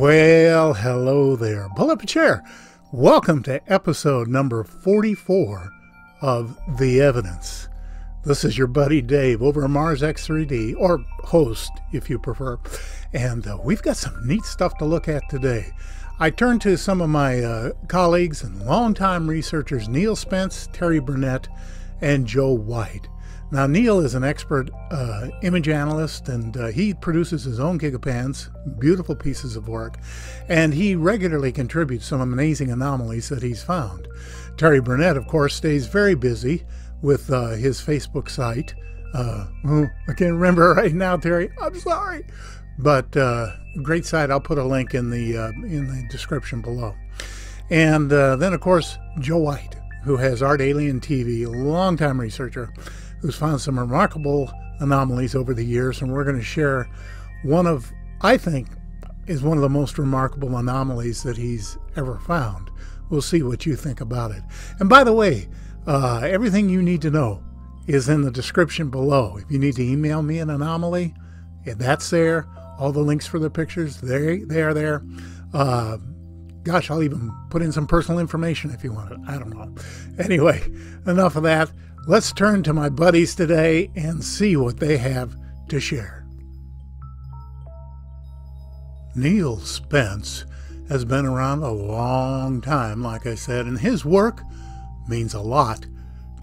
Well, hello there. Pull up a chair. Welcome to episode number 44 of The Evidence. This is your buddy Dave over at Mars X3D, or host if you prefer. And we've got some neat stuff to look at today. I turned to some of my colleagues and longtime researchers, Neil Spence, Terry Burnett, and Joe White. Now, Neil is an expert image analyst, and he produces his own gigapans, beautiful pieces of work, and he regularly contributes some amazing anomalies that he's found. Terry Burnett, of course, stays very busy with his Facebook site. I can't remember right now, Terry. I'm sorry. But great site. I'll put a link in the description below. And then, of course, Joe White, who has Art Alien TV, a longtime researcher, who's found some remarkable anomalies over the years, and we're going to share one of, I think, is one of the most remarkable anomalies that he's ever found. We'll see what you think about it. And by the way, everything you need to know is in the description below. If you need to email me an anomaly, that's there. All the links for the pictures, they are there. Gosh, I'll even put in some personal information if you want it. I don't know. Anyway, enough of that. Let's turn to my buddies today and see what they have to share. Neil Spence has been around a long time, like I said, and his work means a lot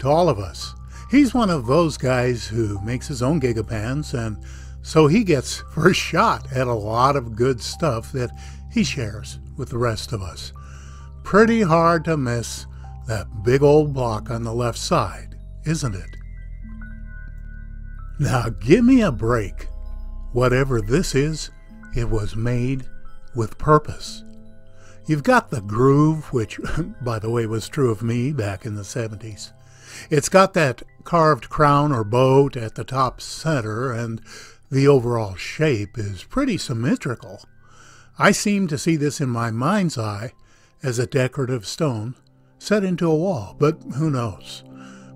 to all of us. He's one of those guys who makes his own gigapans, and so he gets first shot at a lot of good stuff that he shares with the rest of us. Pretty hard to miss that big old block on the left side, isn't it? Now give me a break. Whatever this is, it was made with purpose. You've got the groove, which, by the way, was true of me back in the 70s. It's got that carved crown or boat at the top center, and the overall shape is pretty symmetrical. I seem to see this in my mind's eye as a decorative stone set into a wall, but who knows?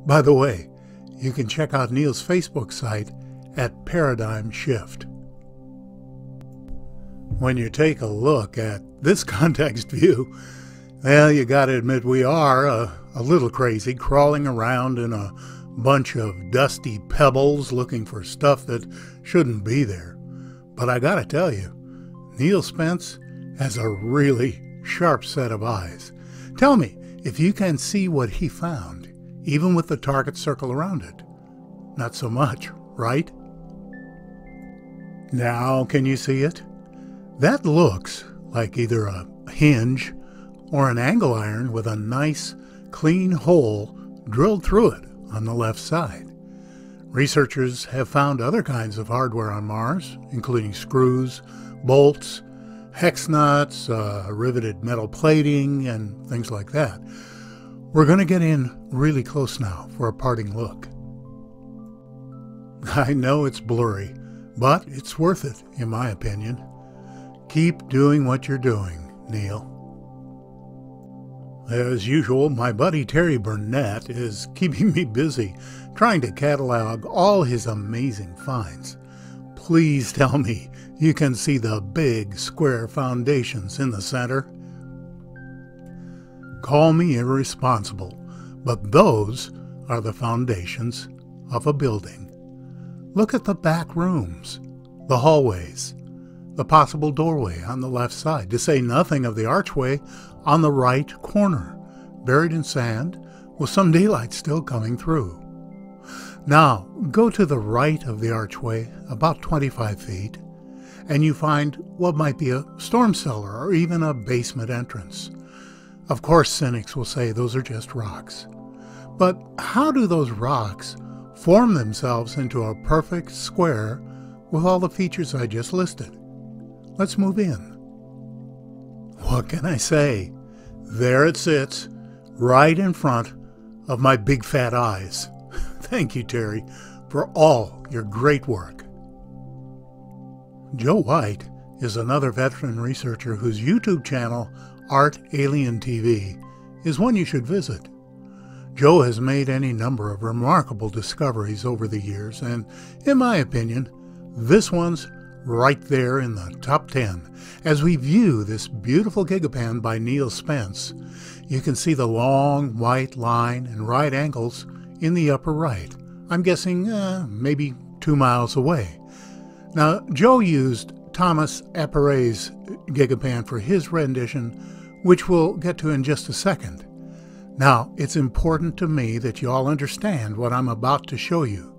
By the way, you can check out Neil's Facebook site at Paradigm Shift. When you take a look at this context view, well, you gotta admit we are a little crazy, crawling around in a bunch of dusty pebbles looking for stuff that shouldn't be there. But I gotta tell you, Neil Spence has a really sharp set of eyes. Tell me if you can see what he found, even with the target circle around it. Not so much, right? Now can you see it? That looks like either a hinge or an angle iron with a nice, clean hole drilled through it on the left side. Researchers have found other kinds of hardware on Mars, including screws, bolts, hex nuts, riveted metal plating, and things like that. We're going to get in really close now for a parting look. I know it's blurry, but it's worth it, in my opinion. Keep doing what you're doing, Neil. As usual, my buddy Terry Burnett is keeping me busy trying to catalog all his amazing finds. Please tell me you can see the big square foundations in the center. Call me irresponsible, but those are the foundations of a building. Look at the back rooms, the hallways, the possible doorway on the left side, to say nothing of the archway on the right corner, buried in sand with some daylight still coming through. Now, go to the right of the archway about 25 feet, and you find what might be a storm cellar or even a basement entrance. Of course, cynics will say those are just rocks. But how do those rocks form themselves into a perfect square with all the features I just listed? Let's move in. What can I say? There it sits, right in front of my big fat eyes. Thank you, Terry, for all your great work. Joe White is another veteran researcher whose YouTube channel, Art Alien TV, is one you should visit. Joe has made any number of remarkable discoveries over the years, and in my opinion, this one's right there in the top 10. As we view this beautiful gigapan by Neil Spence, you can see the long white line and right angles in the upper right. I'm guessing maybe 2 miles away. Now, Joe used Thomas Appare's gigapan for his rendition, which we'll get to in just a second. Now, it's important to me that you all understand what I'm about to show you.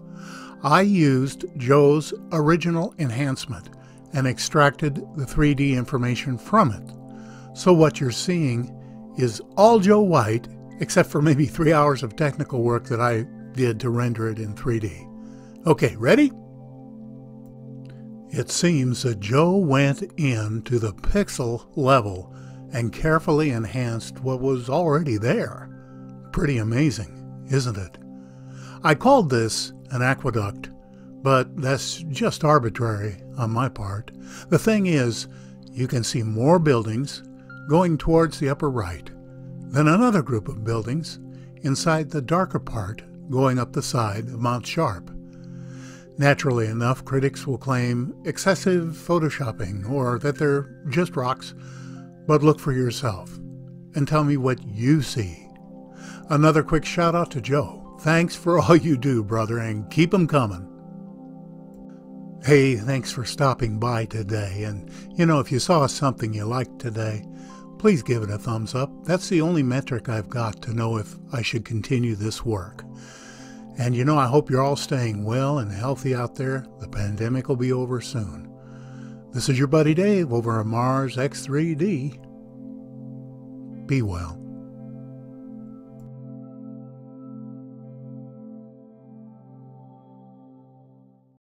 I used Joe's original enhancement and extracted the 3D information from it. So what you're seeing is all Joe White, except for maybe 3 hours of technical work that I did to render it in 3D. Okay, ready? It seems that Joe went into the pixel level and carefully enhanced what was already there. Pretty amazing, isn't it? I called this an aqueduct, but that's just arbitrary on my part. The thing is, you can see more buildings going towards the upper right, then another group of buildings inside the darker part going up the side of Mount Sharp. Naturally enough, critics will claim excessive photoshopping or that they're just rocks, but look for yourself and tell me what you see. Another quick shout out to Joe. Thanks for all you do, brother, and keep 'em coming. Hey, thanks for stopping by today. And if you saw something you liked today, please give it a thumbs up. That's the only metric I've got to know if I should continue this work. And I hope you're all staying well and healthy out there. The pandemic will be over soon. This is your buddy Dave over at Mars X3D. Be well.